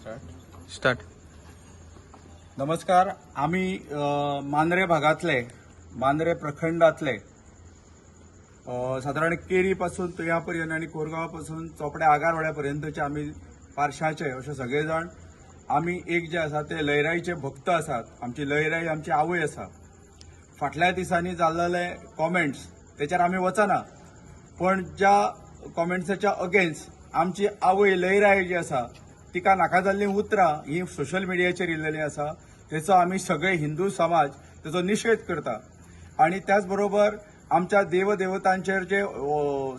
Start. नमस्कार. आम्ही मांद्रे भागातले, मांद्रे प्रखंडातले साधारण केरीपासून तुळयापर्यंत आणि कोरगावापासून चोपड्या आगारवाड्यापर्यंतचे आम्ही पारशाचे असे सगळेजण आम्ही एक जे आसा ते लयराईचे भक्त आसात. आमची लयराई आमची आवय आसा. फाटल्या दिसांनी जाल्ले कॉमेंट्स त्याच्यार आम्ही वचना, पण ज्या कॉमेंट्साच्या अगेन्स्ट आमची आवय लयराई जी आसा तिका नाका जाल्लीं उतरां ही सोशल मिडियाचेर येयल्लेली आसा. तेचो आमी सगळे हिंदू समाज तेचो निशेध करता. आणि त्याच बरोबर आमच्या देवदेवतांचेर जे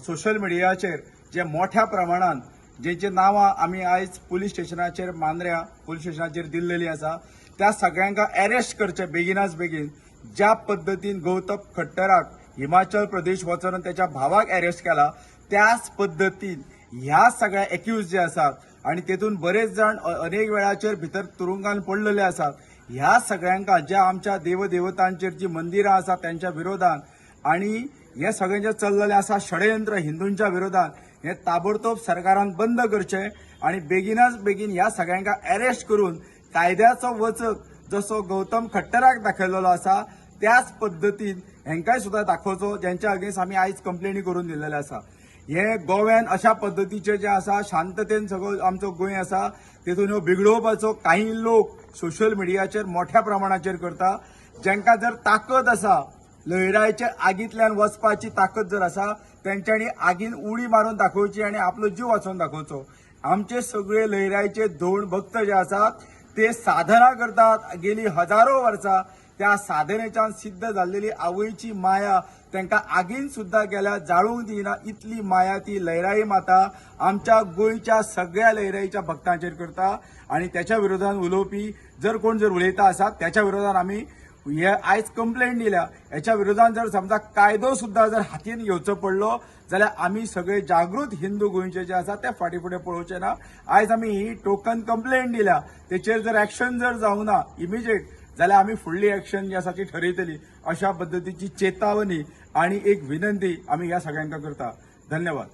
सोशल मिडियाचेर जे मोठ्या प्रमाणात जेंची नांवां आमी आयज पुलीस स्टेशनाचेर मांद्र्या पुलीस स्टेशनाचेर दिल्लेली आसा त्या सगळ्यांका अरेस्ट करचे बेगिनाच बेगीन. ज्या पद्दतीन गौतम खट्टराक हिमाचल प्रदेश वचून त्याच्या भावाक अरेस्ट केला त्याच पद्दतीन ह्या सगळ्या एक्यूज जे आसात आणि तेतून बरेच जण अनेक वेळाचेर भितर तुरुंगान पडलेले आसात. ह्या सगळ्यांका ज्या आमच्या देवदेवतांचेर जी मंदिरां आसात त्यांच्या विरोधात आणि हे सगळें जे चल्लेलें आसा षडयंत्र हिंदूंच्या विरोधात हे ताबडतोब सरकारान बंद करचे आणि बेगिनाच बेगीन ह्या सगळ्यांका अरेस्ट करून कायद्याचो वचक जसो गौतम खट्टराक दाखयलेलो आसा त्याच पद्दतीन हेंकाय सुद्धा दाखोवचो, ज्यांच्या अगेन्स्ट आमी आयज कंप्लेनी करून दिल्लेले आसा. हे गोव्यान अशा पद्दतीचे जे आसा शांततेन सगळो आमचो गोंय आसा तेतून ह्यो बिगडोवपाचो काही लोक सोशल मिडियाचेर मोठ्या प्रमाणाचेर करता. ज्यांका जर ताकद आसा लयराईच्या आगींतल्यान वचपाची ताकद जर आसा तेंच्यांनी आगीन उडी मारून दाखोवची आणि आपलो जीव वाचोवन दाखोवचो. आमचे सगळे लयराईचे धोंड भक्त जे आसात ते साधना करतात गेली हजारो वर्सां. त्या साधनेच्यान सिद्ध जाल्लेली आवयची माया तांकां आगीन सुद्धा गेल्या जाळूंक दिना इतली माया ती लयराई माता आमच्या गोंयच्या सगळ्या लयराईच्या भक्तांचेर करता. आणि त्याच्या विरोधात उलोवपी जर कोण जर उलयता आसात त्याच्या विरोधात आमी हे आयज कंप्लेंट दिल्या. याच्या विरोधात जर समजा कायदो सुद्धा जर हातीन घेवचो पडलो जाल्यार आमी सगळे जागृत हिंदू गोंयचे जे आसा ते फाटी फुडें पळोवचे ना. आयज आमी ही टोकन कंप्लेंट दिल्या, तेचेर जर एक्शन जर जावना इमिजिएट जाल्यार आमी फुडली एक्शन जी आसा ती ठरयतली अशा पद्दतीची चेतावणी आणि एक विनंती आमी ह्या सगळ्यांका करता. धन्यवाद.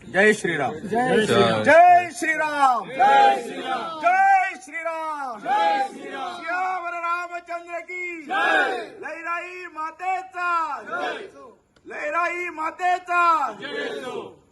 जय श्रीराम. जय श्रीराम. जय श्रीराम. जय श्रीराम. जय श्रीराम. जय श्रीराम. श्रीराम रामचंद्र की जय. लयराई मातेचा जय. लयराई मातेचा जय.